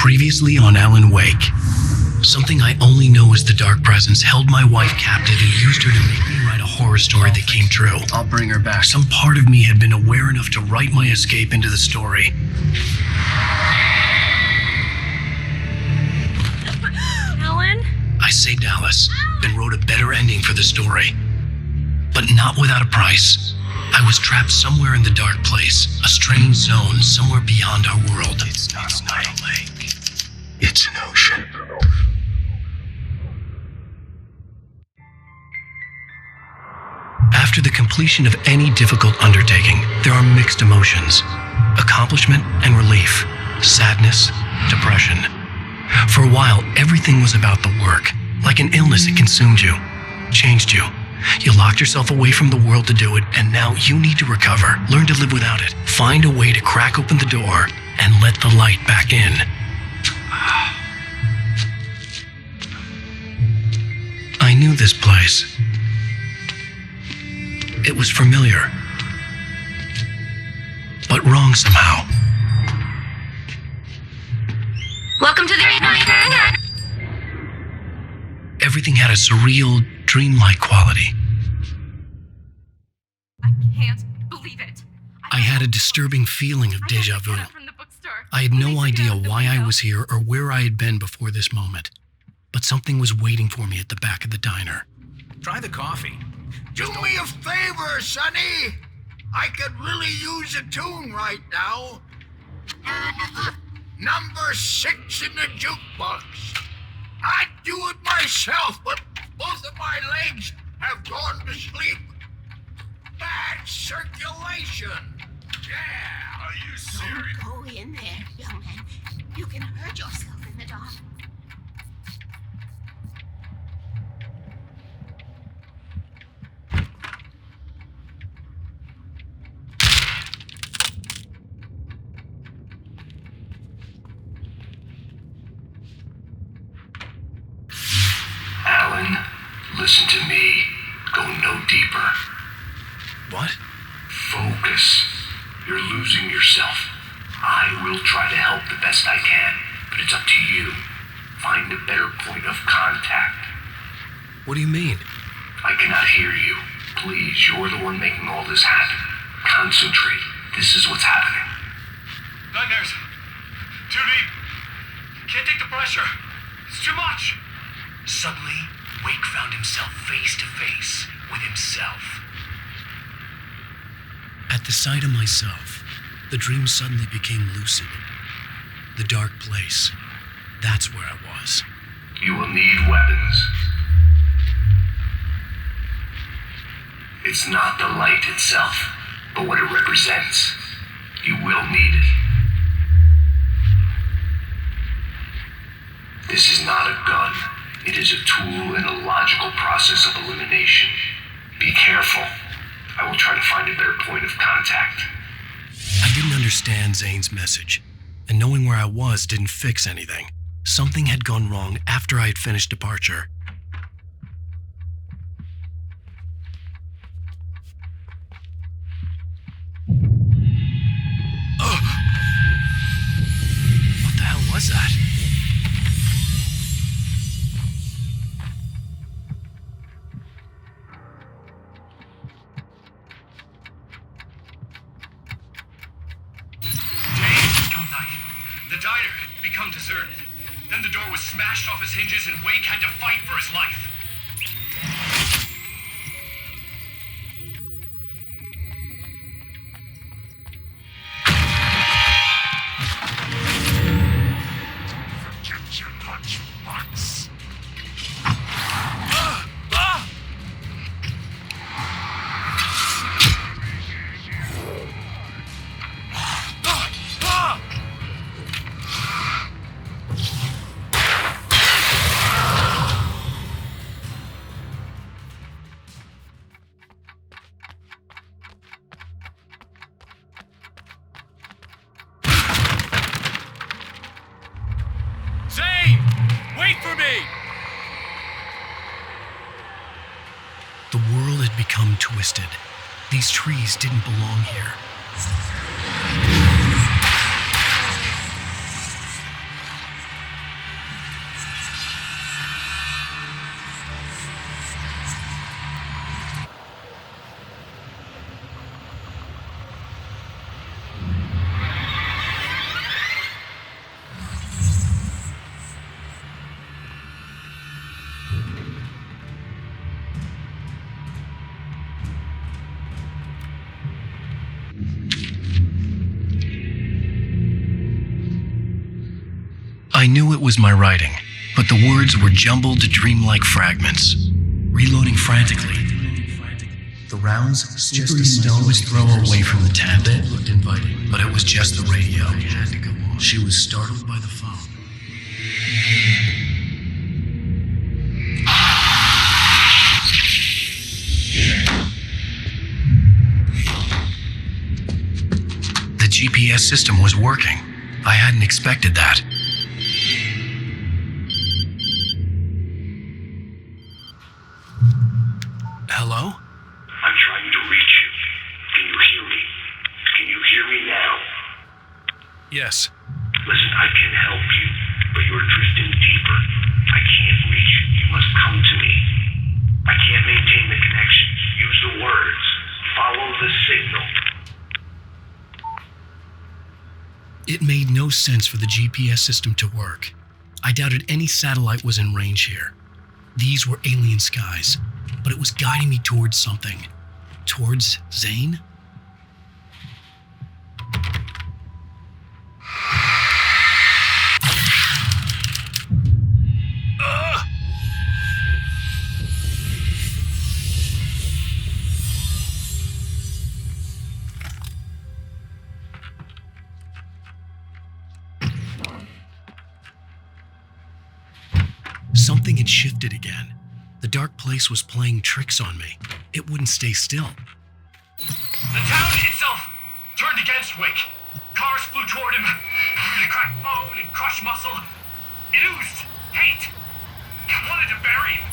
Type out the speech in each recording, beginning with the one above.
Previously on Alan Wake. Something I only know as the Dark Presence held my wife captive and used her to make me write a horror story that came true. I'll bring her back. Some part of me had been aware enough to write my escape into the story. Alan? I saved Alice and wrote a better ending for the story. But not without a price. I was trapped somewhere in the dark place, a strange zone somewhere beyond our world. It's not a lake. It's an ocean. After the completion of any difficult undertaking, there are mixed emotions. Accomplishment and relief. Sadness, depression. For a while, everything was about the work. Like an illness, it consumed you, changed you. You locked yourself away from the world to do it, and now you need to recover. Learn to live without it. Find a way to crack open the door and let the light back in. I knew this place. It was familiar, but wrong somehow. Welcome to the... Everything had a surreal, dreamlike quality. I can't believe it. I had a disturbing feeling of deja vu. I had no idea why I was here or where I had been before this moment, but something was waiting for me at the back of the diner. Try the coffee. Do me a favor, Sonny. I could really use a tune right now. Number 6 in the jukebox. I'd do it myself, but both of my legs have gone to sleep. Bad circulation. Yeah. Are you serious? Don't go in there, young man. You can hurt yourself in the dark. Alan, listen to me. Go no deeper. What? Focus. You're losing yourself. I will try to help the best I can, but it's up to you. Find a better point of contact. What do you mean? I cannot hear you. Please, you're the one making all this happen. Concentrate. This is what's happening. Nightmares. Too deep. Can't take the pressure. It's too much. Suddenly, Wake found himself face to face with himself. At the sight of myself, the dream suddenly became lucid. The dark place. That's where I was. You will need weapons. It's not the light itself, but what it represents. You will need it. This is not a gun. It is a tool in a logical process of elimination. Be careful. I will try to find a better point of contact. I didn't understand Zane's message, and knowing where I was didn't fix anything. Something had gone wrong after I had finished departure. Ugh! What the hell was that? The diner had become deserted. Then the door was smashed off its hinges and Wake had to fight for his life. Forget your lunchbox. Zane! Wait for me! The world had become twisted. These trees didn't belong here. it was my writing, but the words were jumbled dreamlike fragments. Reloading frantically. The rounds just a stone's throw away from the tent. The bed looked inviting, but it was just the radio. She was startled by the phone. The GPS system was working. I hadn't expected that. Hello? I'm trying to reach you. Can you hear me? Can you hear me now? Yes. Listen, I can help you, but you're drifting deeper. I can't reach you. You must come to me. I can't maintain the connection. Use the words. Follow the signal. It made no sense for the GPS system to work. I doubted any satellite was in range here. These were alien skies, but it was guiding me towards something. Towards Zane? Something had shifted again. The dark place was playing tricks on me. It wouldn't stay still. The town itself turned against Wake. Cars flew toward him. It cracked bone and crushed muscle. It oozed hate. It wanted to bury him.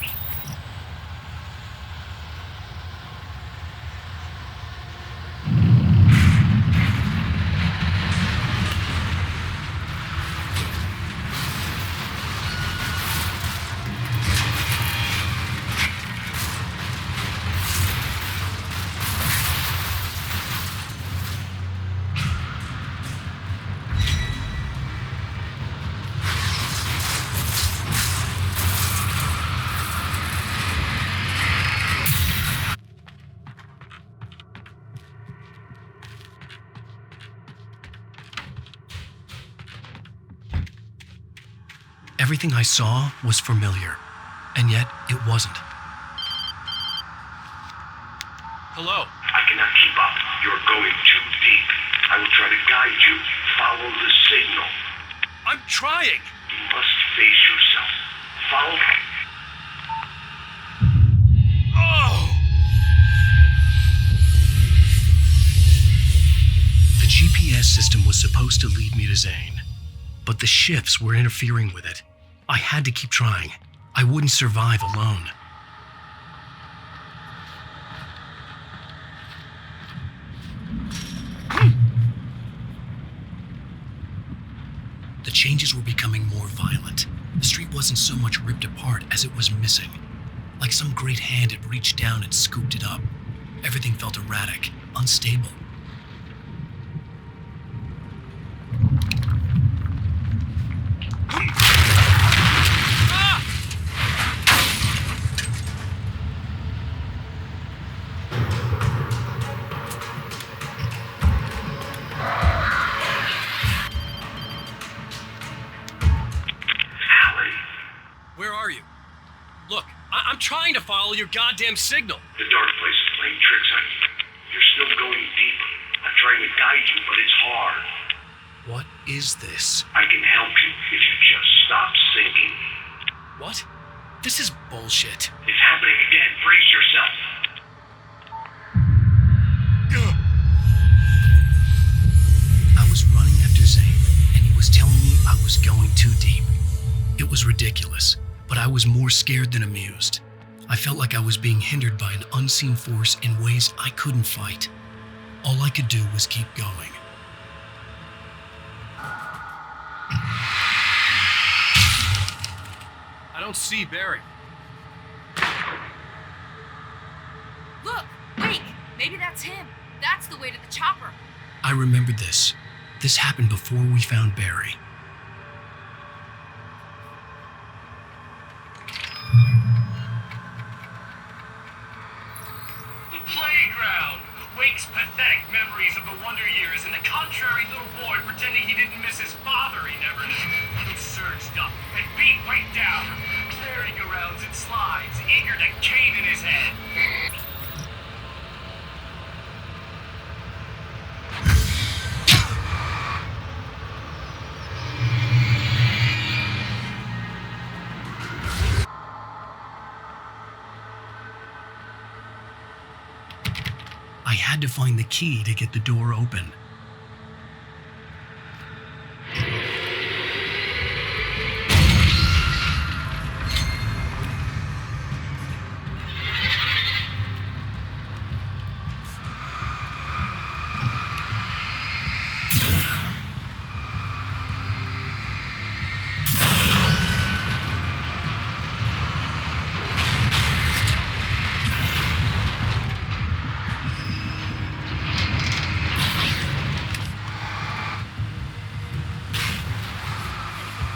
Everything I saw was familiar, and yet it wasn't. Hello? I cannot keep up. You're going too deep. I will try to guide you. Follow the signal. I'm trying. You must face yourself. Follow. Oh! The GPS system was supposed to lead me to Zane, but the shifts were interfering with it. I had to keep trying. I wouldn't survive alone. The changes were becoming more violent. The street wasn't so much ripped apart as it was missing. Like some great hand had reached down and scooped it up. Everything felt erratic, unstable. I'm trying to follow your goddamn signal. The dark place is playing tricks on you. You're still going deeper. I'm trying to guide you, but it's hard. What is this? I can help you if you just stop sinking. What? This is bullshit. It's happening again. Brace yourself. I was running after Zane, and he was telling me I was going too deep. It was ridiculous, but I was more scared than amused. I felt like I was being hindered by an unseen force in ways I couldn't fight. All I could do was keep going. I don't see Barry. Look! Wait! Maybe that's him. That's the way to the chopper. I remembered this. This happened before we found Barry. The playground! Wake's pathetic memories of the Wonder Years and the contrary little boy pretending he didn't miss his father he never knew. It surged up. and feet weight down, merry-go-rounds and slides, eager to cave in his head. I had to find the key to get the door open.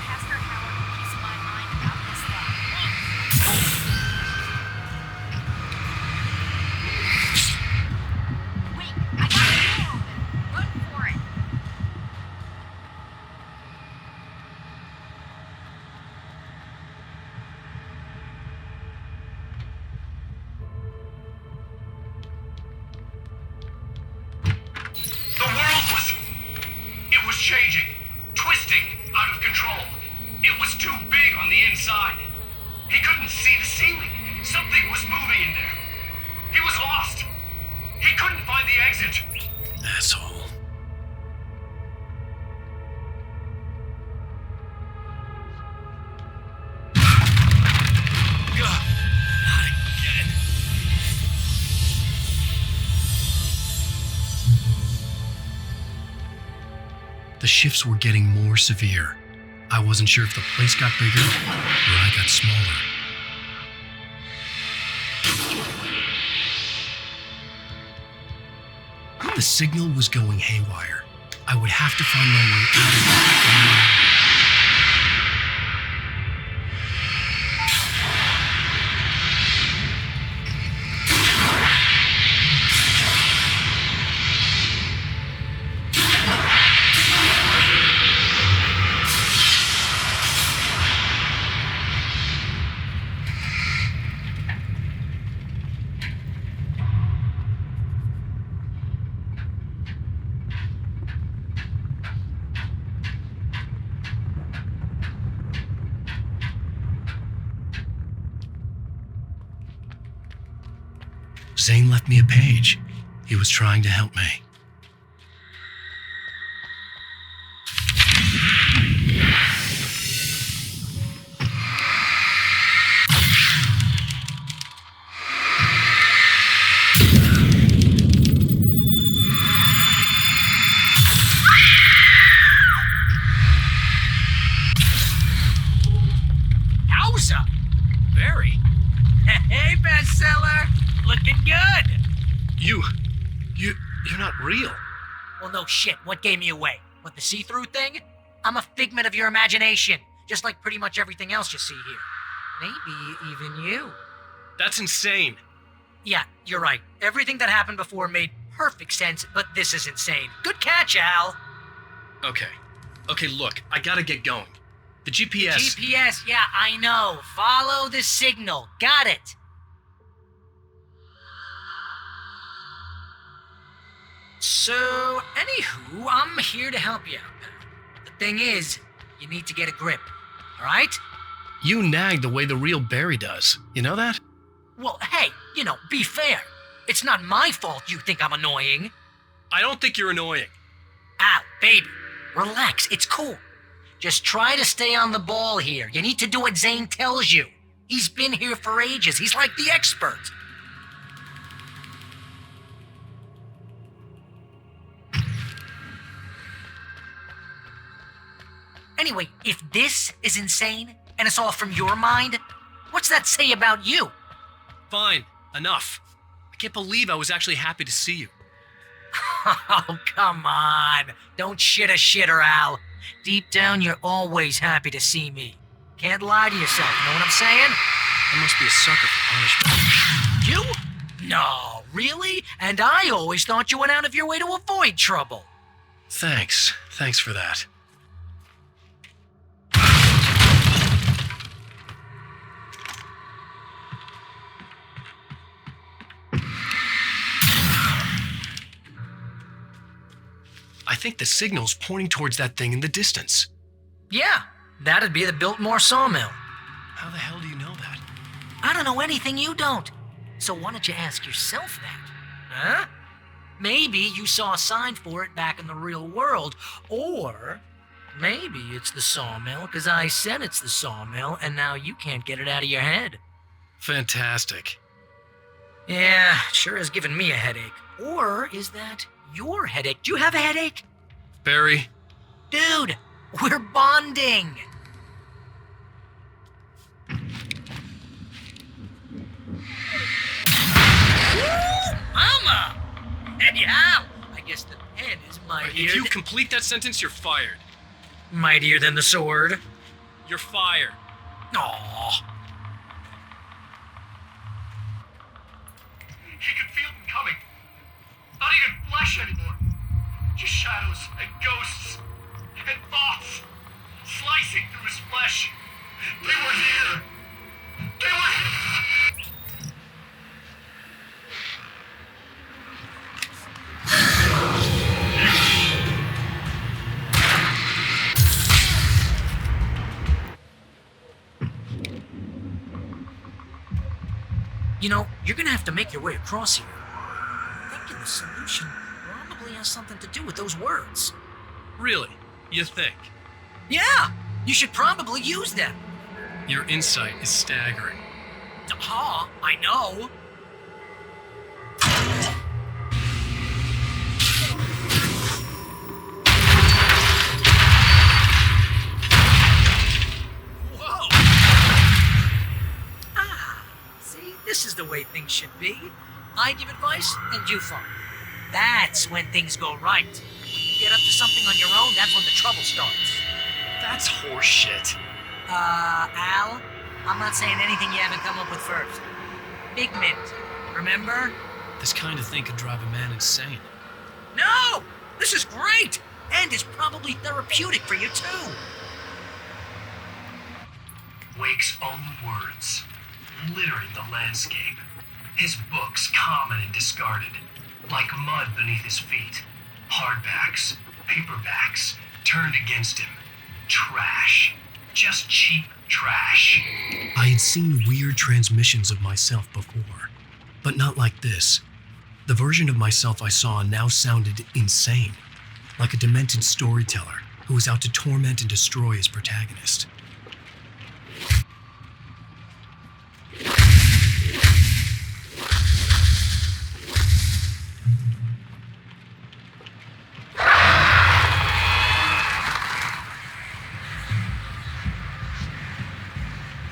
Pastor Howard will ease my mind about this lot. Wait, I got the door open. Run for it. The world was changing, twisting out of control. It was too big on the inside. He couldn't see the ceiling. Something was moving in there. He was lost. He couldn't find the exit. Asshole. Not again. The shifts were getting more severe. I wasn't sure if the place got bigger or I got smaller. The signal was going haywire. I would have to find my way out of it. Zane left me a page. He was trying to help me. Yowza! Very. Hey, bestseller! Looking good! You're not real. Well, no shit. What gave me away? What, the see-through thing? I'm a figment of your imagination, just like pretty much everything else you see here. Maybe even you. That's insane. Yeah, you're right. Everything that happened before made perfect sense, but this is insane. Good catch, Al. Okay, look, I gotta get going. The GPS... GPS, yeah, I know. Follow the signal. Got it. So, anywho, I'm here to help you out, pal. The thing is, you need to get a grip, alright? You nag the way the real Barry does. You know that? Well, hey, be fair. It's not my fault you think I'm annoying. I don't think you're annoying. Al, baby, relax, it's cool. Just try to stay on the ball here. You need to do what Zane tells you. He's been here for ages. He's like the expert. Anyway, if this is insane, and it's all from your mind, what's that say about you? Fine, enough. I can't believe I was actually happy to see you. Oh, come on. Don't shit a shitter, Al. Deep down, you're always happy to see me. Can't lie to yourself, know what I'm saying? I must be a sucker for punishment. You? No, really? And I always thought you went out of your way to avoid trouble. Thanks for that. think the signal's pointing towards that thing in the distance. Yeah, that'd be the Biltmore sawmill. How the hell do you know that? I don't know anything you don't. So why don't you ask yourself that? Huh? Maybe you saw a sign for it back in the real world, or maybe it's the sawmill because I said it's the sawmill and now you can't get it out of your head. Fantastic. Yeah, sure has given me a headache. Or is that your headache? Do you have a headache? Barry, Dude, we're bonding. Woo, Mama! Hey, Al! I guess the pen is mightier. if you complete that sentence, you're fired. Mightier than the sword. You're fired. Aww. He could feel them coming. Not even flesh anymore. Just shadows and ghosts and thoughts slicing through his flesh. They were here. They were. You know, you're gonna have to make your way across here. I'm thinking the solution probably has something to do with those words. Really? You think? Yeah, you should probably use them. Your insight is staggering. Aha, I know. Whoa! Ah, see, this is the way things should be. I give advice and you follow. That's when things go right. Get up to something on your own, that's when the trouble starts. That's horseshit. Al, I'm not saying anything you haven't come up with first. Big Mint, remember? This kind of thing could drive a man insane. No! This is great! And it's probably therapeutic for you, too. Wake's own words, littering the landscape. His books common and discarded, like mud beneath his feet. Hardbacks, paperbacks, turned against him. Trash. Just cheap trash. I had seen weird transmissions of myself before, but not like this. The version of myself I saw now sounded insane, like a demented storyteller who was out to torment and destroy his protagonist.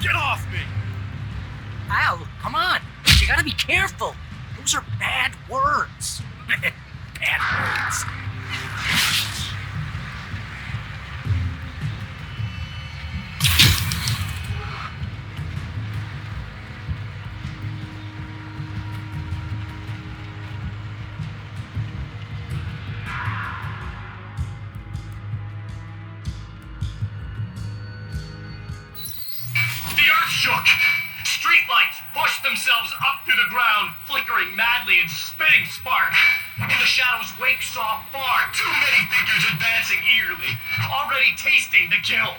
Get off me! Al, come on. You gotta be careful. Those are bad words. Bad words. The earth shook. Streetlights pushed themselves up through the ground, flickering madly and spitting sparks. In the shadows, Wake saw far too many figures advancing eagerly, already tasting the kill.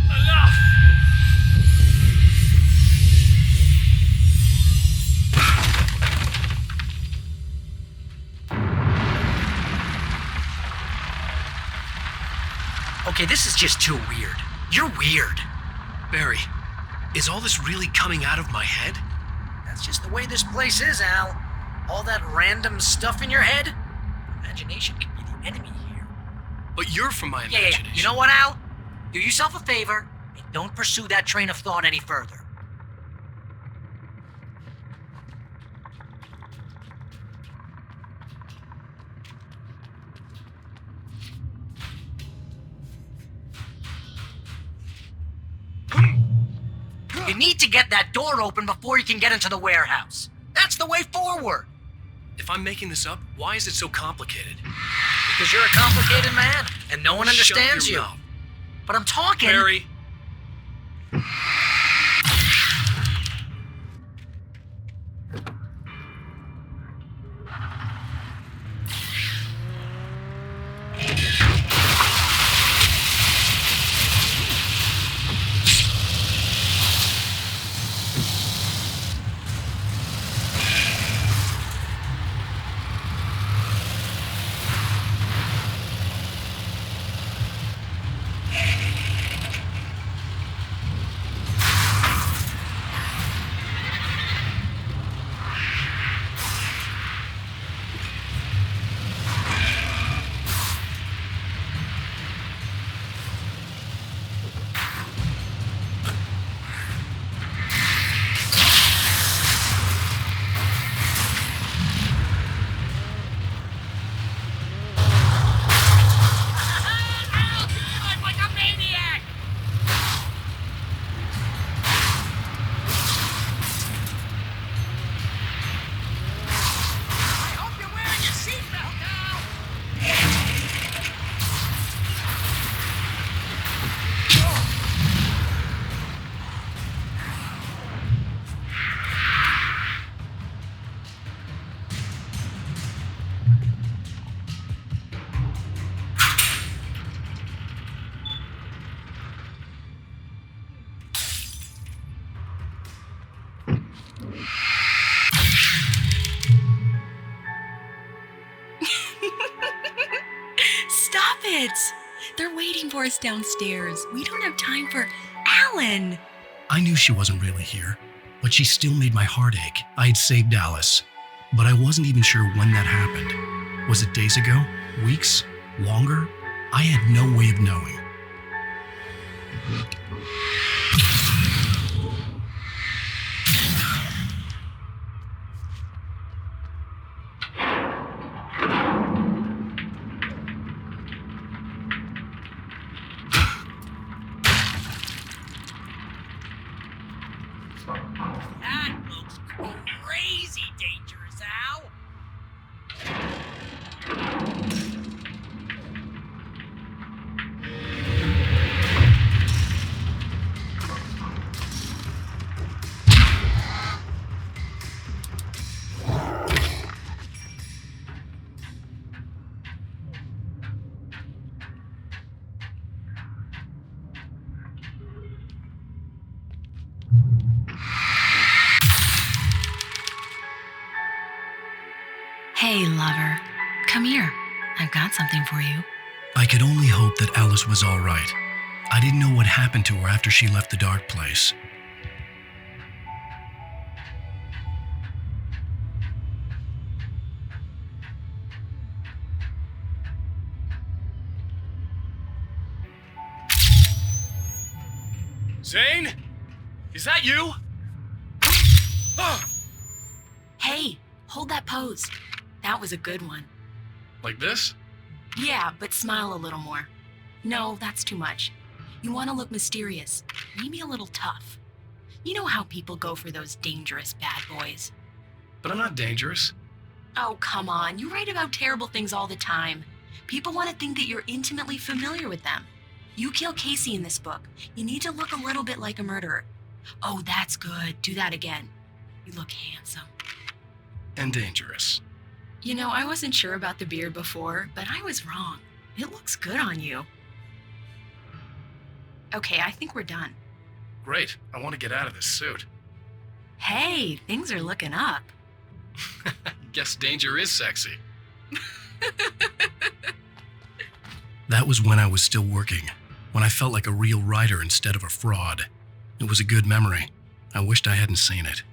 Enough! Okay, this is just too weird. You're weird. Barry, is all this really coming out of my head? That's just the way this place is, Al. All that random stuff in your head? Imagination can be the enemy here. But you're from my Yeah. imagination. You know what, Al? Do yourself a favor and don't pursue that train of thought any further. You need to get that door open before you can get into the warehouse. That's the way forward. If I'm making this up, why is it so complicated? Because you're a complicated man, and no one understands Shut you. your mouth. But I'm talking. Barry. minutes. They're waiting for us downstairs. We don't have time for Alan. I knew she wasn't really here, but she still made my heart ache. I had saved Alice, but I wasn't even sure when that happened. Was it days ago? Weeks? Longer? I had no way of knowing. That looks crazy dangerous, Al. Hey, lover. Come here. I've got something for you. I could only hope that Alice was all right. I didn't know what happened to her after she left the dark place. Zane? Is that you? Hey, hold that pose. That was a good one. Like this? Yeah, but smile a little more. No, that's too much. You want to look mysterious, maybe a little tough. You know how people go for those dangerous bad boys. But I'm not dangerous. Oh, come on. You write about terrible things all the time. People want to think that you're intimately familiar with them. You kill Casey in this book. You need to look a little bit like a murderer. Oh, that's good. Do that again. You look handsome. And dangerous. You know, I wasn't sure about the beard before, but I was wrong. It looks good on you. Okay, I think we're done. Great. I want to get out of this suit. Hey, things are looking up. Guess danger is sexy. That was when I was still working, when I felt like a real writer instead of a fraud. It was a good memory. I wished I hadn't seen it.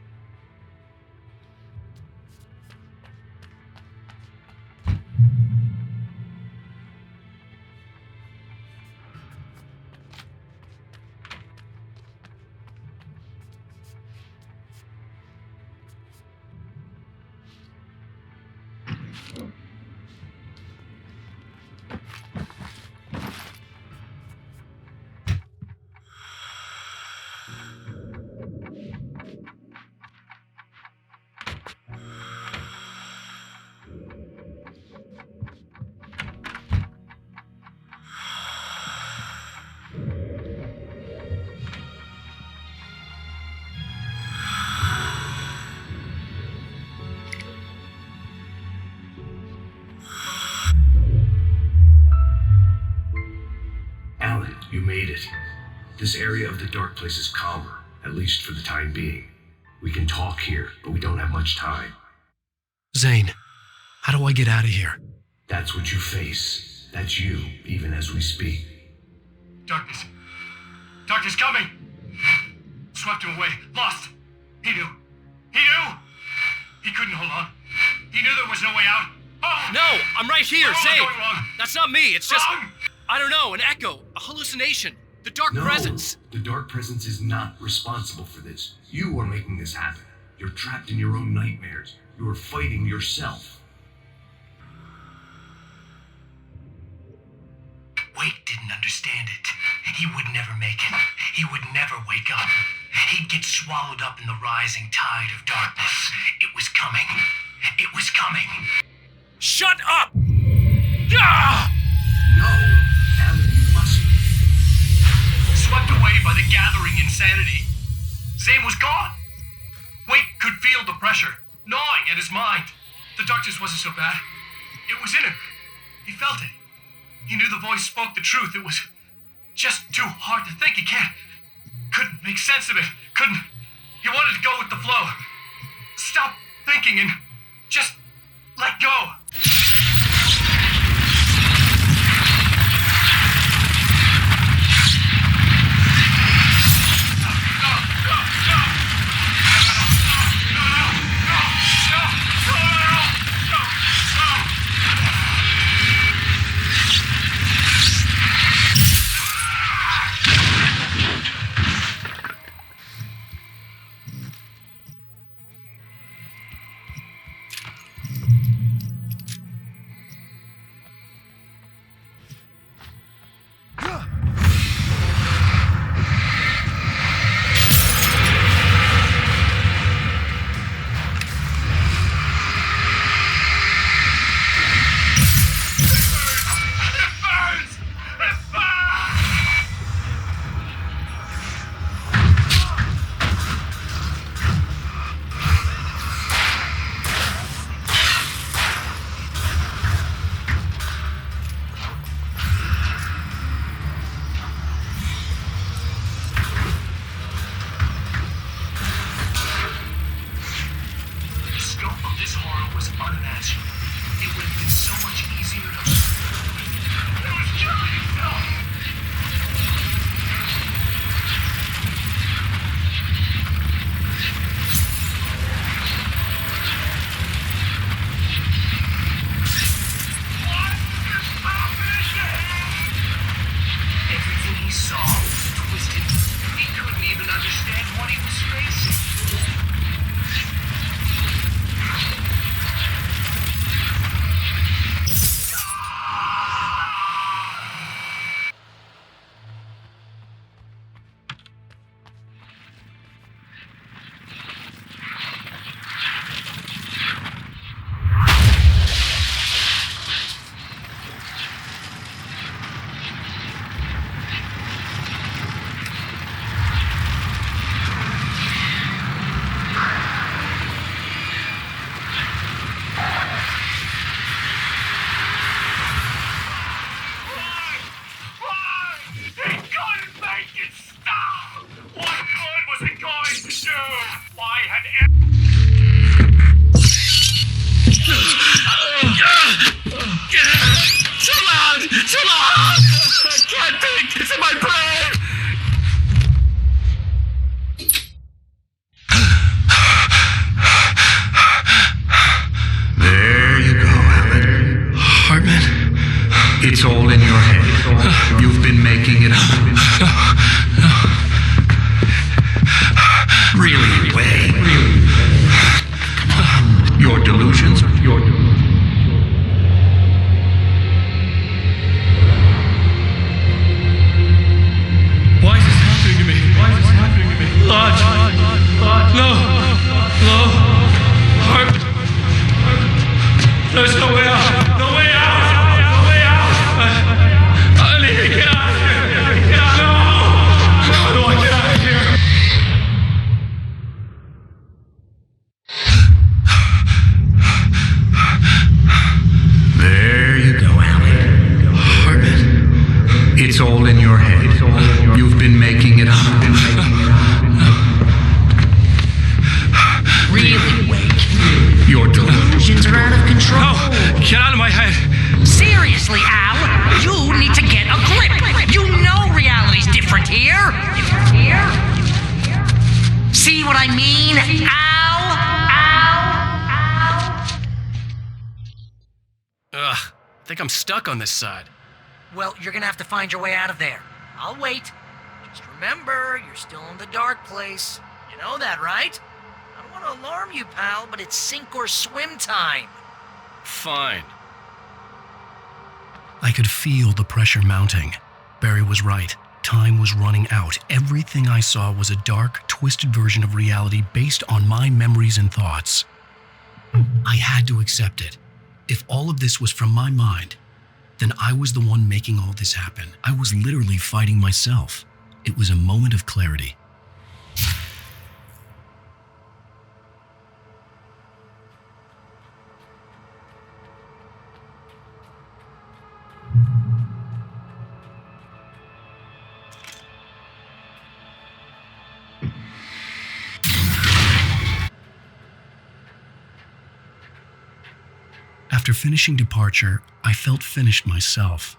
Alan, you made it. This area of the dark place is calmer, at least for the time being. We can talk here, but we don't have much time. Zane, how do I get out of here? That's what you face. That's you, even as we speak. Darkness. Darkness coming! Swept him away. Lost. He knew. He knew! He couldn't hold on. He knew there was no way out. Oh! No, I'm right here, What's Zane. going wrong? That's not me. It's just, Wrong! I don't know, an echo, a hallucination, the dark No, presence. the dark presence is not responsible for this. You are making this happen. You're trapped in your own nightmares. You are fighting yourself. Wake didn't understand it. He would never make it. He would never wake up. He'd get swallowed up in the rising tide of darkness. It was coming. It was coming. Shut up! Ah! No, Alan, you mustn't. Swept away by the gathering insanity. Zane was gone. Wake could feel the pressure, gnawing at his mind. The darkness wasn't so bad. It was in him. He felt it. He knew the voice spoke the truth. It was just too hard to think. He couldn't make sense of it. He wanted to go with the flow. Stop thinking and just let go. Really, Wake? Your delusions are out of control. No! Get out of my head! Seriously, Al, you need to get a grip. You know reality's different here. See what I mean, Al? Ugh, I think I'm stuck on this side. Well, you're gonna have to find your way out of there. I'll wait. Just remember, you're still in the dark place. You know that, right? I don't want to alarm you, pal, but it's sink or swim time. Fine. I could feel the pressure mounting. Barry was right. Time was running out. Everything I saw was a dark, twisted version of reality based on my memories and thoughts. I had to accept it. If all of this was from my mind, then I was the one making all this happen. I was literally fighting myself. It was a moment of clarity. After finishing Departure, I felt finished myself.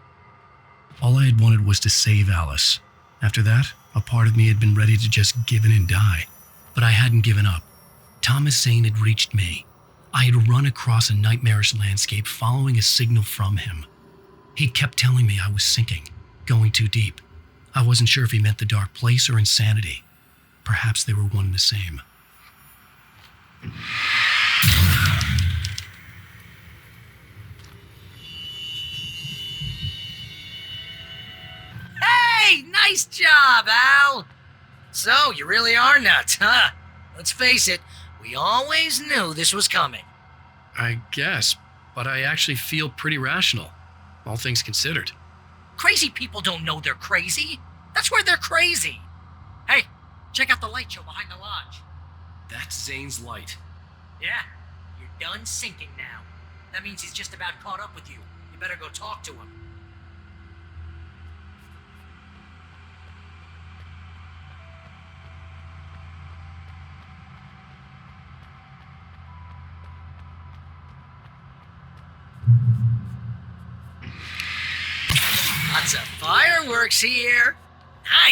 All I had wanted was to save Alice. After that, a part of me had been ready to just give in and die. But I hadn't given up. Thomas Zane had reached me. I had run across a nightmarish landscape following a signal from him. He kept telling me I was sinking, going too deep. I wasn't sure if he meant the dark place or insanity. Perhaps they were one and the same. Hey, nice job, Al! So, you really are nuts, huh? Let's face it, we always knew this was coming. I guess, but I actually feel pretty rational, all things considered. Crazy people don't know they're crazy. That's where they're crazy. Hey, check out the light show behind the lodge. That's Zane's light. Yeah, you're done sinking now. That means he's just about caught up with you. You better go talk to him. Lots of fireworks here.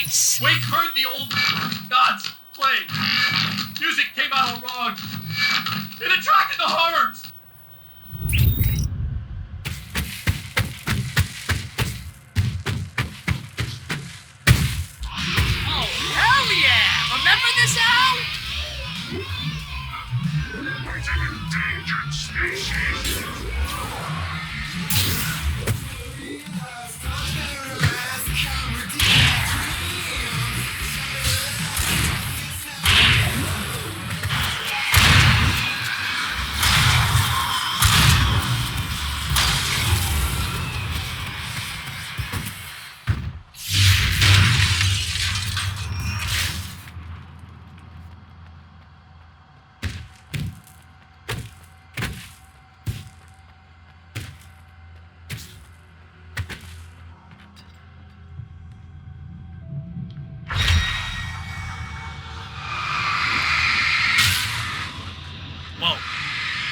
Nice. Wake heard the old gods playing. Music came out all wrong. It attracted the horrors. Oh, hell yeah! Remember this, Al? It's an endangered species.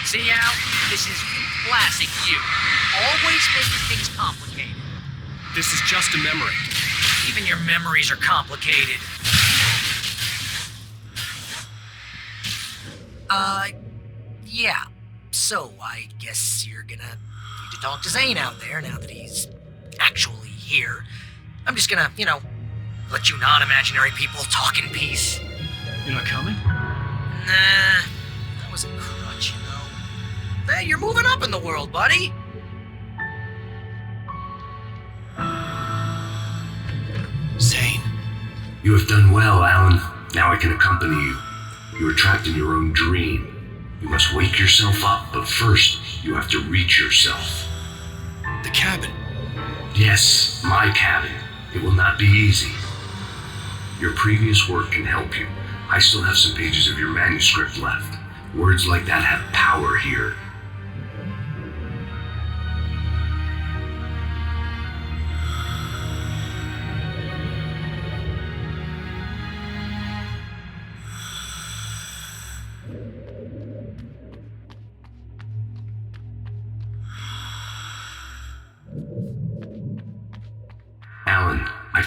See, Al? This is classic you. Always making things complicated. This is just a memory. Even your memories are complicated. Yeah. So, I guess you're gonna need to talk to Zane out there now that he's actually here. I'm just gonna, let you non-imaginary people talk in peace. You're not coming? Nah, that was a crutch, Hey, you're moving up in the world, buddy. Zane. You have done well, Alan. Now I can accompany you. You are trapped in your own dream. You must wake yourself up, but first, you have to reach yourself. The cabin. Yes, my cabin. It will not be easy. Your previous work can help you. I still have some pages of your manuscript left. Words like that have power here.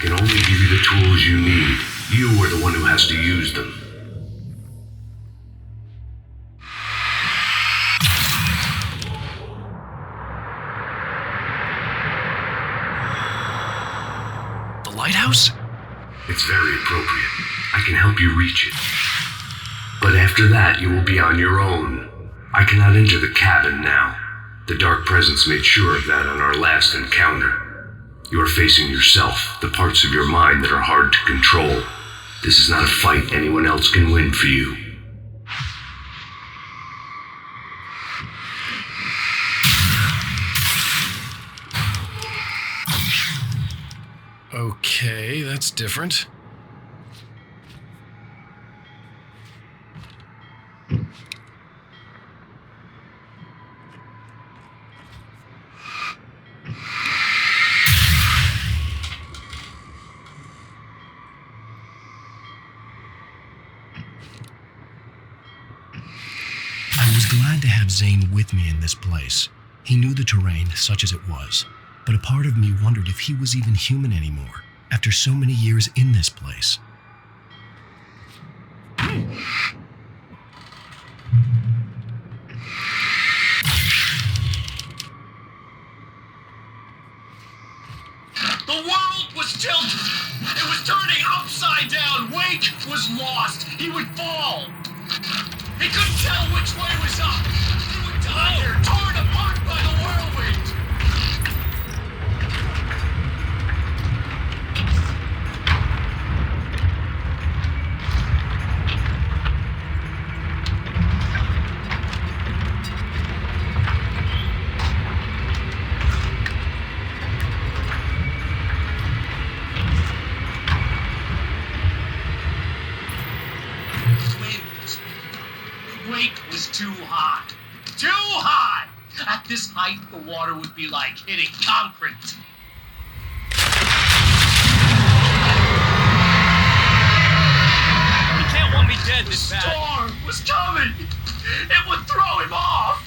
can only give you the tools you need. You are the one who has to use them. The lighthouse? It's very appropriate. I can help you reach it. But after that, you will be on your own. I cannot enter the cabin now. The Dark Presence made sure of that on our last encounter. You are facing yourself, the parts of your mind that are hard to control. This is not a fight anyone else can win for you. Okay, that's different. I was glad to have Zane with me in this place. He knew the terrain, such as it was, but a part of me wondered if he was even human anymore, after so many years in this place. The world was tilted. It was turning upside down. Wake was lost. He would fall. He couldn't tell which way was up. He would die here, torn apart by the whirlwind. Wake was too high. Too high! At this height, the water would be like hitting concrete. You can't want me dead this bad. The storm was coming! It would throw him off!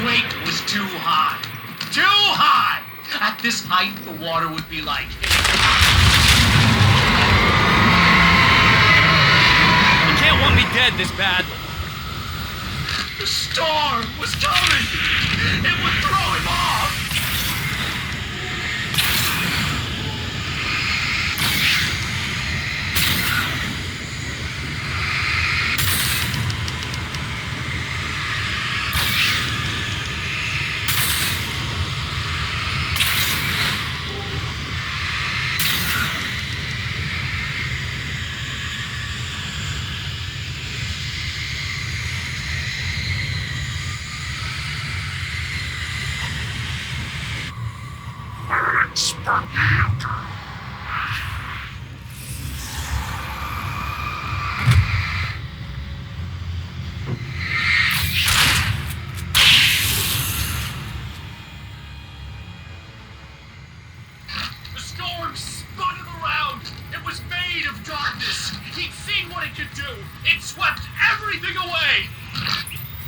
Wake was too high. Too high! At this height, the water would be like hitting concrete. You can't want me dead this badly. The storm was coming! It would throw him off!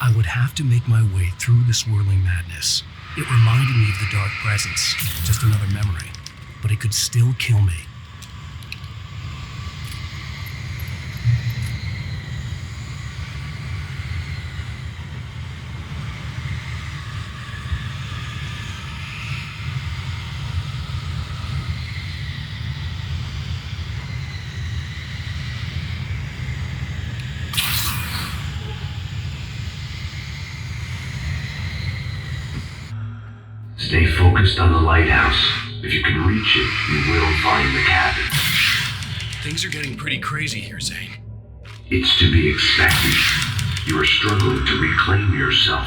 I would have to make my way through the swirling madness. It reminded me of the Dark Presence, just another memory, but it could still kill me. Stay focused on the lighthouse. If you can reach it, you will find the cabin. Things are getting pretty crazy here, Zane. It's to be expected. You are struggling to reclaim yourself.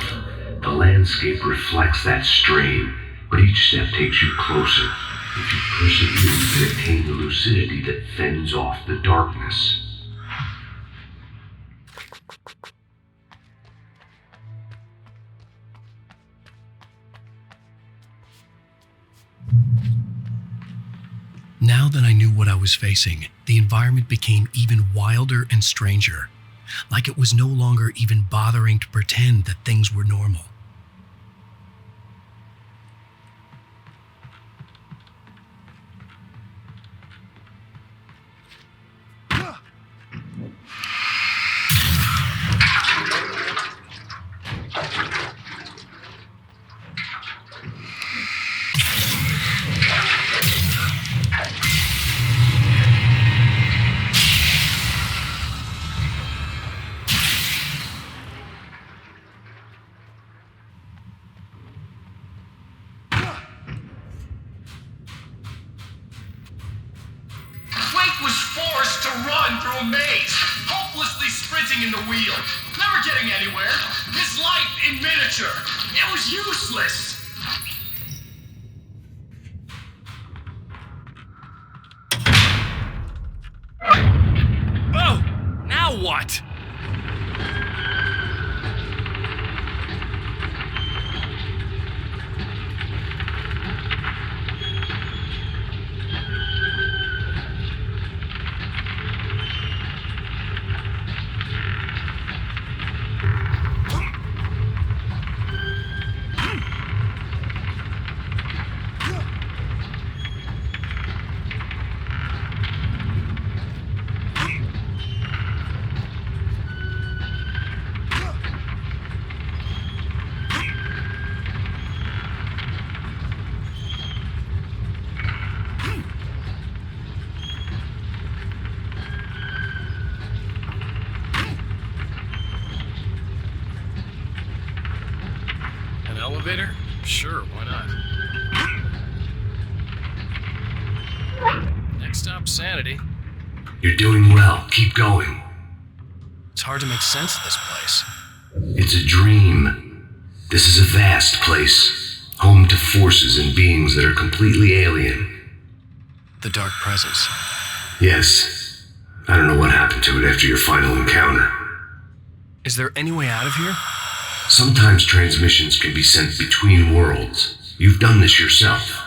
The landscape reflects that strain, but each step takes you closer. If you persevere, you can attain the lucidity that fends off the darkness. Now that I knew what I was facing, the environment became even wilder and stranger, like it was no longer even bothering to pretend that things were normal. through a maze, hopelessly sprinting in the wheel, never getting anywhere. His life in miniature. It was useless. Oh, now what? Elevator? Sure, why not? Next stop, sanity. You're doing well. Keep going. It's hard to make sense of this place. It's a dream. This is a vast place, home to forces and beings that are completely alien. The dark presence. Yes. I don't know what happened to it after your final encounter. Is there any way out of here? Sometimes transmissions can be sent between worlds. You've done this yourself.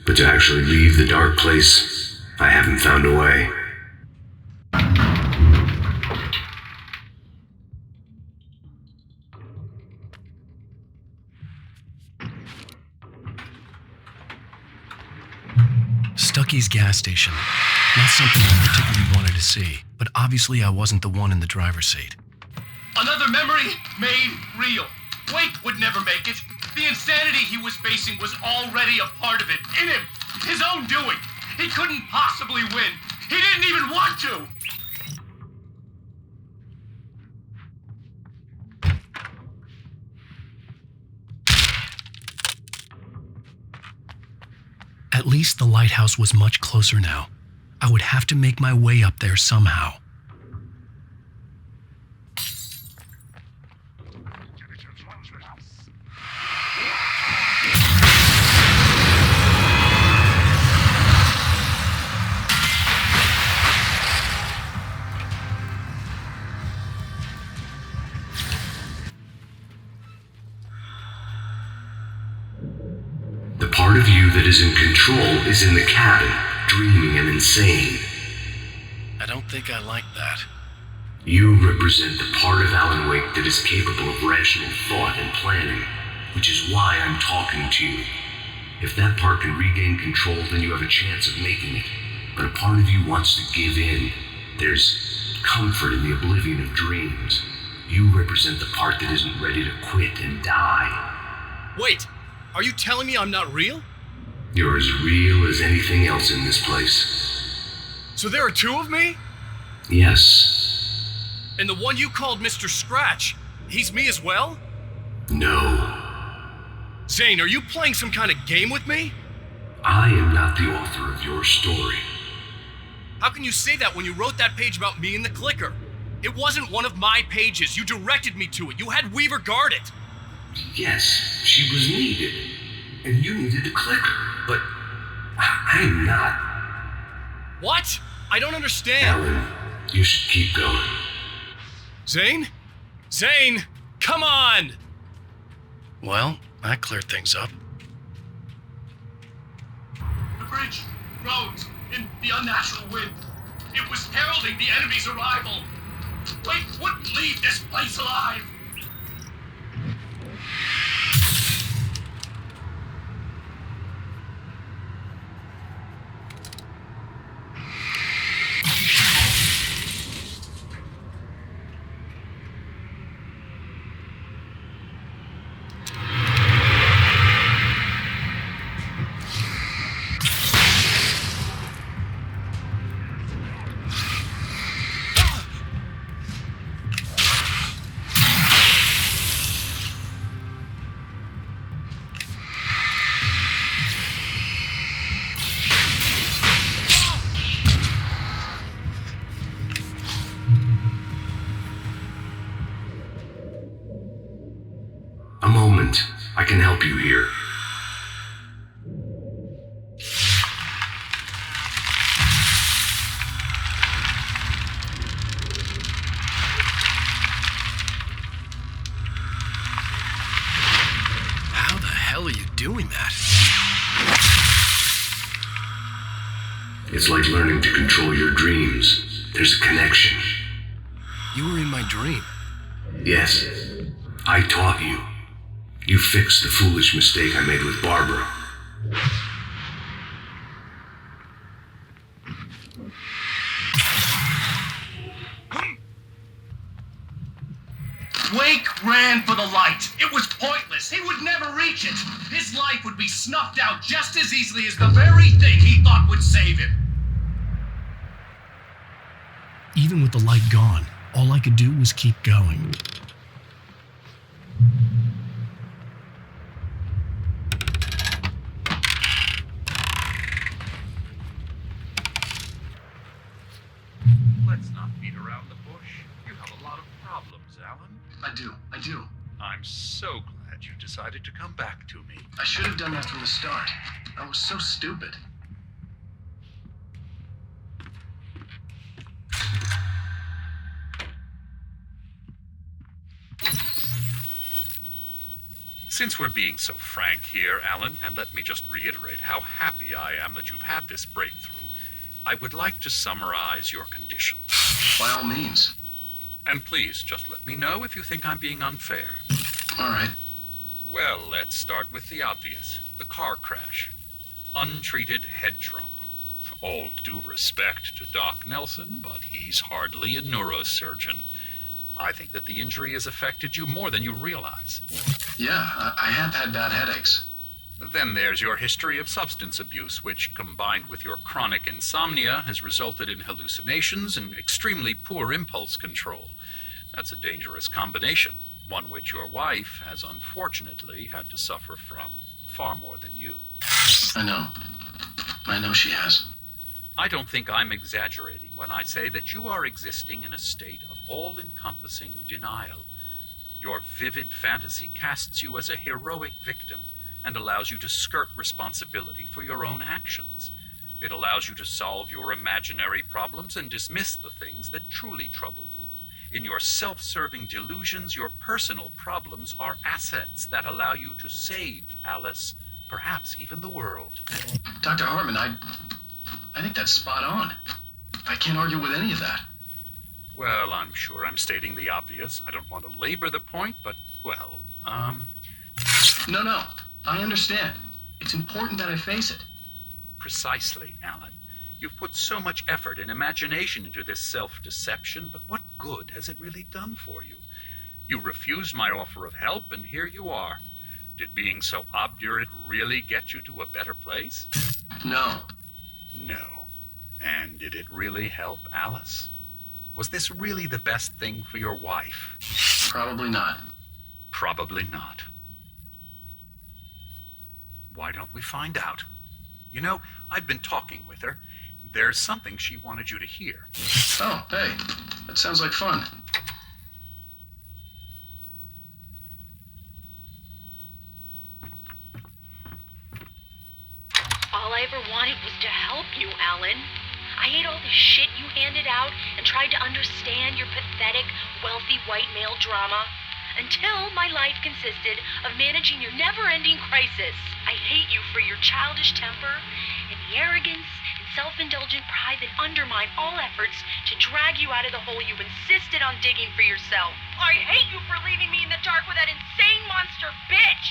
But to actually leave the dark place, I haven't found a way. Stucky's gas station. Not something I particularly wanted to see, but obviously I wasn't the one in the driver's seat. Another memory made real. Wake would never make it. The insanity he was facing was already a part of it, in him, his own doing. He couldn't possibly win. He didn't even want to. At least the lighthouse was much closer now. I would have to make my way up there somehow. The part of you that is in control is in the cabin, dreaming and insane. I don't think I like that. You represent the part of Alan Wake that is capable of rational thought and planning, which is why I'm talking to you. If that part can regain control, then you have a chance of making it. But a part of you wants to give in. There's comfort in the oblivion of dreams. You represent the part that isn't ready to quit and die. Wait, are you telling me I'm not real? You're as real as anything else in this place. So there are two of me? Yes. And the one you called Mr. Scratch, he's me as well? No. Zane, are you playing some kind of game with me? I am not the author of your story. How can you say that when you wrote that page about me in the clicker? It wasn't one of my pages. You directed me to it. You had Weaver guard it. Yes, she was needed, and you needed to click her, but I'm not. What? I don't understand. Alan, you should keep going. Zane? Zane! Come on! Well, that cleared things up. The bridge, roads, and the unnatural wind. It was heralding the enemy's arrival. Wake wouldn't leave this place alive. A moment. I can help you here. How the hell are you doing that? It's like learning to control your dreams. There's a connection. You were in my dream. Yes, I taught you. You fixed the foolish mistake I made with Barbara. Wake ran for the light. It was pointless. He would never reach it. His life would be snuffed out just as easily as the very thing he thought would save him. Even with the light gone, all I could do was keep going. Let's not beat around the bush. You have a lot of problems, Alan. I do. I'm so glad you decided to come back to me. I should have done that from the start. I was so stupid. Since we're being so frank here, Alan, and let me just reiterate how happy I am that you've had this breakthrough, I would like to summarize your condition. By all means. And please, just let me know if you think I'm being unfair. All right. Well, let's start with the obvious. The car crash. Untreated head trauma. All due respect to Doc Nelson, but he's hardly a neurosurgeon. I think that the injury has affected you more than you realize. Yeah, I have had bad headaches. Then there's your history of substance abuse, which, combined with your chronic insomnia, has resulted in hallucinations and extremely poor impulse control. That's a dangerous combination, one which your wife has unfortunately had to suffer from far more than you. I know she has. I don't think I'm exaggerating when I say that you are existing in a state of all-encompassing denial. Your vivid fantasy casts you as a heroic victim and allows you to skirt responsibility for your own actions. It allows you to solve your imaginary problems and dismiss the things that truly trouble you. In your self-serving delusions, your personal problems are assets that allow you to save Alice, perhaps even the world. Dr. Hartman, I think that's spot on. I can't argue with any of that. Well, I'm sure I'm stating the obvious. I don't want to labor the point, but, well, No, I understand. It's important that I face it. Precisely, Alan. You've put so much effort and imagination into this self-deception, but what good has it really done for you? You refused my offer of help, and here you are. Did being so obdurate really get you to a better place? No. No. And did it really help Alice? Was this really the best thing for your wife? Probably not. Probably not. Why don't we find out? You know, I've been talking with her. There's something she wanted you to hear. Oh, hey. That sounds like fun. All I ever wanted was to help you, Alan. I ate all the shit you handed out and tried to understand your pathetic, wealthy white male drama until my life consisted of managing your never-ending crisis. I hate you for your childish temper and the arrogance and self-indulgent pride that undermine all efforts to drag you out of the hole you insisted on digging for yourself. I hate you for leaving me in the dark with that insane monster bitch!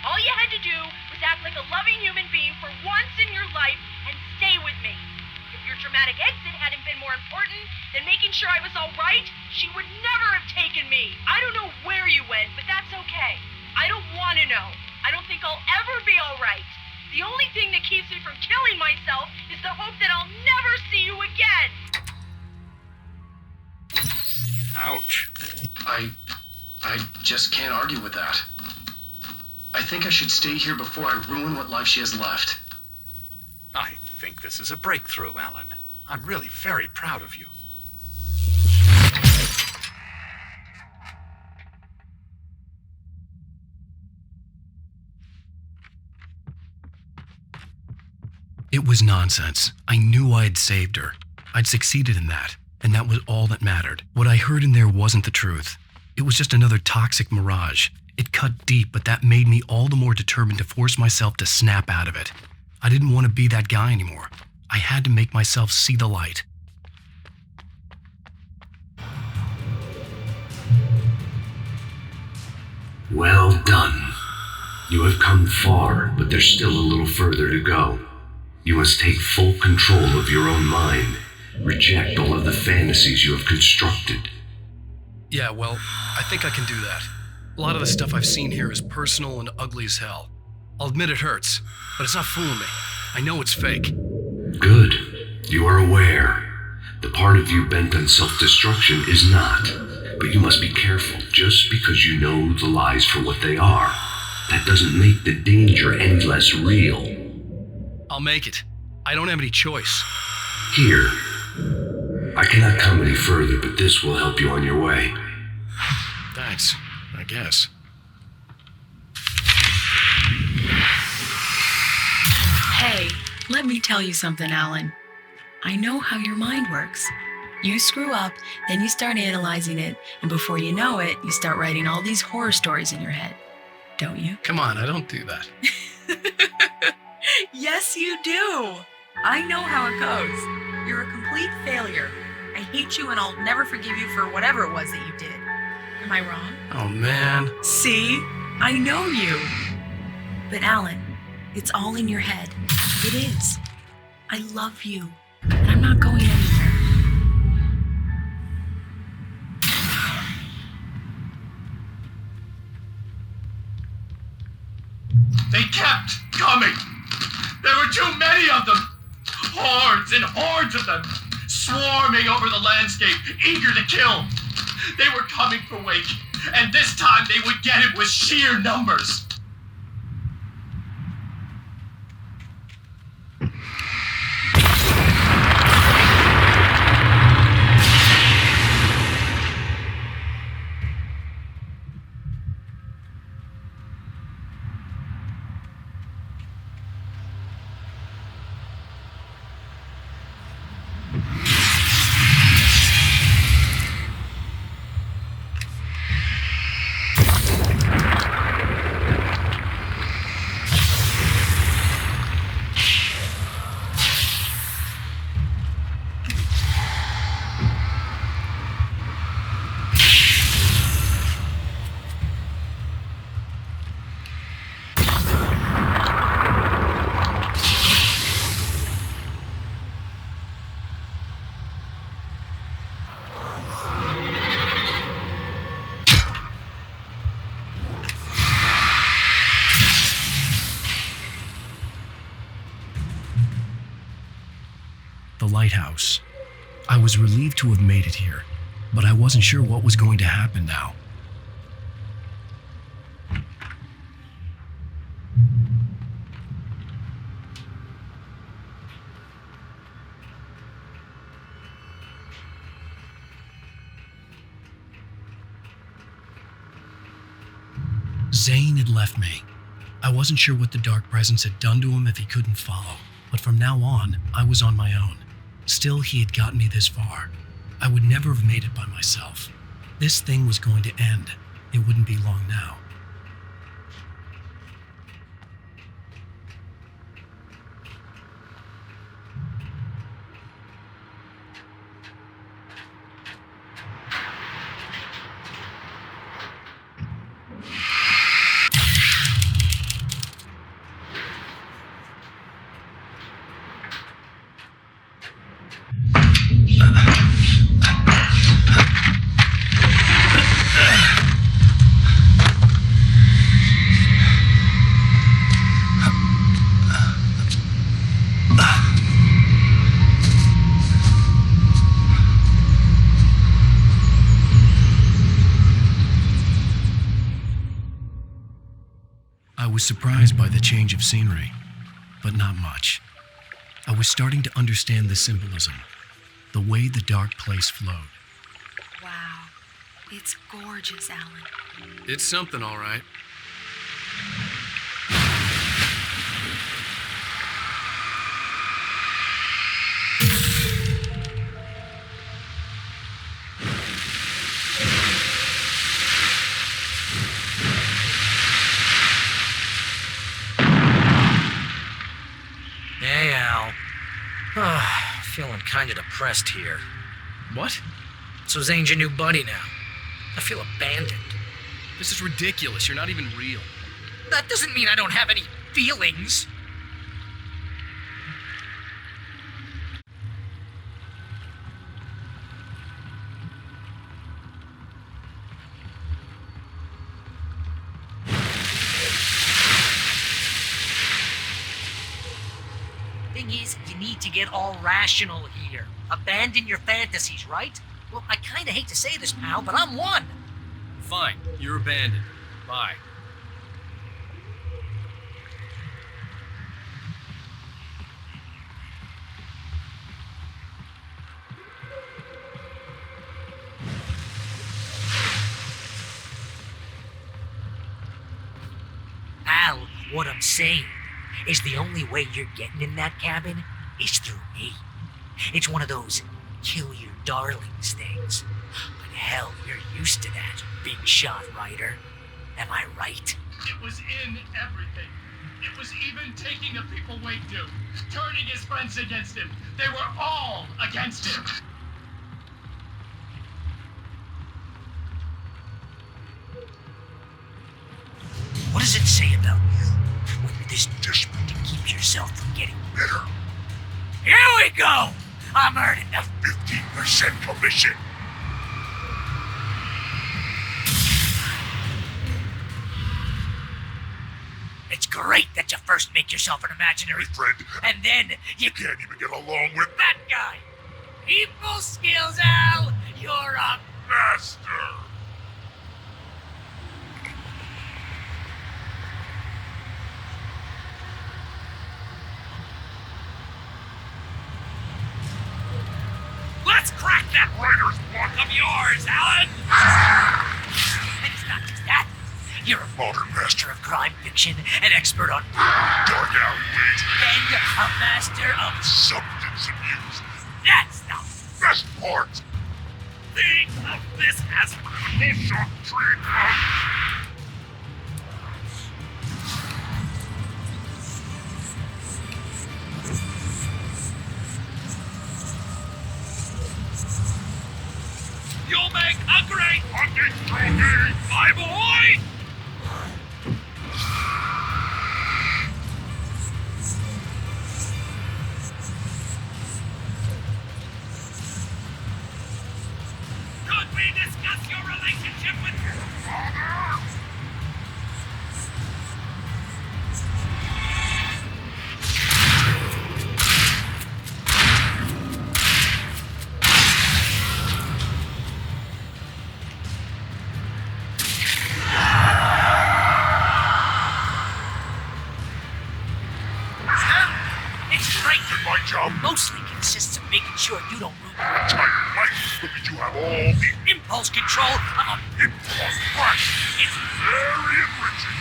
All you had to do was act like a loving human being for once in your life and stay with me. If your dramatic exit hadn't been more important than making sure I was all right, she would never have taken me. I don't know where you went, but that's okay. I don't want to know. I don't think I'll ever be all right. The only thing that keeps me from killing myself is the hope that I'll never see you again. Ouch. I just can't argue with that. I think I should stay here before I ruin what life she has left. I think this is a breakthrough, Alan. I'm really very proud of you. It was nonsense. I knew I had saved her. I'd succeeded in that, and that was all that mattered. What I heard in there wasn't the truth. It was just another toxic mirage. It cut deep, but that made me all the more determined to force myself to snap out of it. I didn't want to be that guy anymore. I had to make myself see the light. Well done. You have come far, but there's still a little further to go. You must take full control of your own mind. Reject all of the fantasies you have constructed. Yeah, well, I think I can do that. A lot of the stuff I've seen here is personal and ugly as hell. I'll admit it hurts, but it's not fooling me. I know it's fake. Good. You are aware. The part of you bent on self-destruction is not. But you must be careful. Just because you know the lies for what they are, that doesn't make the danger any less real. I'll make it. I don't have any choice. Here. I cannot come any further, but this will help you on your way. Thanks, I guess. Hey, let me tell you something, Alan. I know how your mind works. You screw up, then you start analyzing it, and before you know it, you start writing all these horror stories in your head. Don't you? Come on, I don't do that. Yes, you do. I know how it goes. You're a complete failure. I hate you and I'll never forgive you for whatever it was that you did. Am I wrong? Oh, man. See? I know you. But Alan, it's all in your head. It is. I love you, and I'm not going anywhere. They kept coming. There were too many of them. Hordes and hordes of them, swarming over the landscape, eager to kill. They were coming for Wake, and this time they would get him with sheer numbers. The lighthouse. I was relieved to have made it here, but I wasn't sure what was going to happen now. Zane had left me. I wasn't sure what the dark presence had done to him if he couldn't follow, but from now on, I was on my own. Still, he had gotten me this far. I would never have made it by myself. This thing was going to end. It wouldn't be long now. I was surprised by the change of scenery, but not much. I was starting to understand the symbolism, the way the dark place flowed. Wow. It's gorgeous, Alan. It's something, all right. Hey, Al. Feeling kinda depressed here. What? So Zane's your new buddy now. I feel abandoned. This is ridiculous. You're not even real. That doesn't mean I don't have any feelings. Thing is, you need to get all rational here. Abandon your fantasies, right? Well, I kinda hate to say this, pal, but I'm one. Fine. You're abandoned. Bye. Al, what I'm saying is the only way you're getting in that cabin is through me. It's one of those kill your darlings things. But hell, you're used to that, big shot writer. Am I right? It was in everything. It was even taking a people way due, turning his friends against him. They were all against him. What does it say about you when you're this desperate to keep yourself from getting bitter? Here we go! I'm earning the 15% commission. It's great that you first make yourself an imaginary friend, and then you can't even get along with that guy. People skills, Al! You're a master! Let's crack that writer's block of yours, Alan! And it's not just that. You're a modern master of crime fiction, an expert on dark alleyways, and a master of substance abuse. That's the best part! Think of this as bullshit treatment! You'll make a great hunting trophy, my boy! Could we discuss your relationship with your father? Mostly consists of making sure you don't ruin your entire life because you have all the impulse control. Impulse what? It's Very enriching.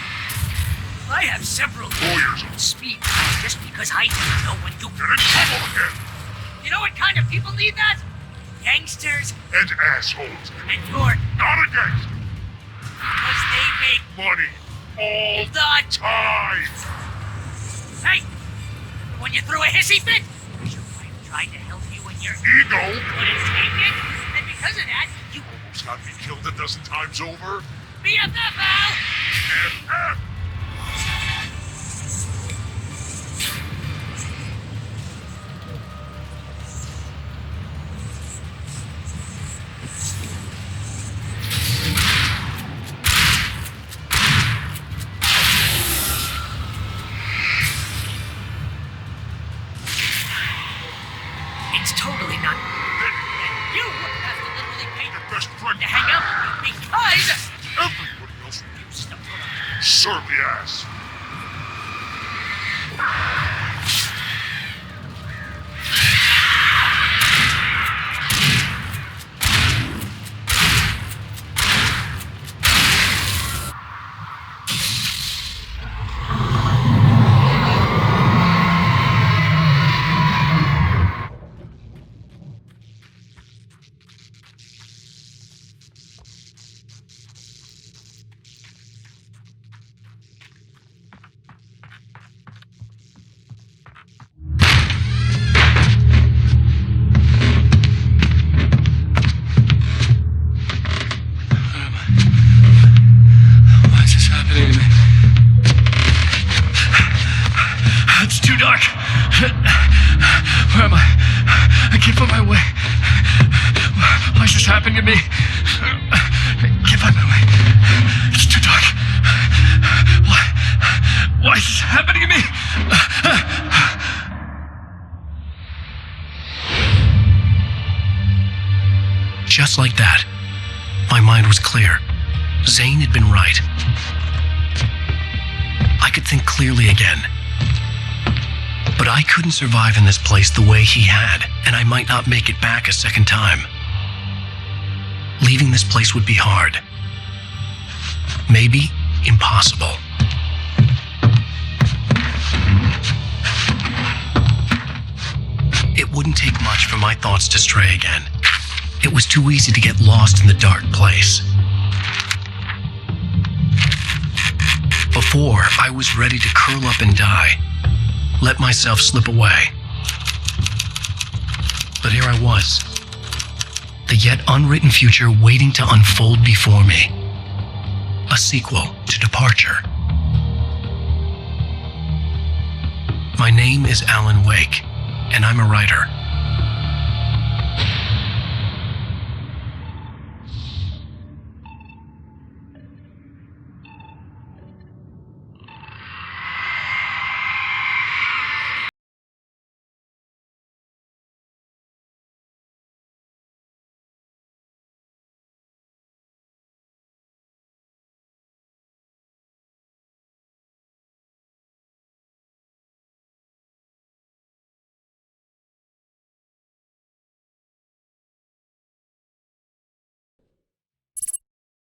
I have several Lawyers. speed just because I didn't know when you Get in trouble again. You know what kind of people need that? Gangsters And assholes. and you're Not a gangster. because they make Money. All the time. Hey! When you threw a hissy fit, your wife tried to help you when your Ego. couldn't take it, and because of that, you Almost got me killed a dozen times over. BFF, Al! FF. It's totally not. And you have to literally pay Your best friend. to hang out with me because Everybody else you stuck serve the ass. Why is this happening to me? It's too dark. Where am I? I can't find my way. Why is this happening to me? I can't find my way. It's too dark. Why is this happening to me? Just like that, my mind was clear. Zane had been right. I could think clearly again. But I couldn't survive in this place the way he had, and I might not make it back a second time. Leaving this place would be hard. Maybe impossible. It wouldn't take much for my thoughts to stray again. It was too easy to get lost in the dark place. Before, I was ready to curl up and die, let myself slip away. But here I was, the yet unwritten future waiting to unfold before me. A sequel to Departure. My name is Alan Wake, and I'm a writer.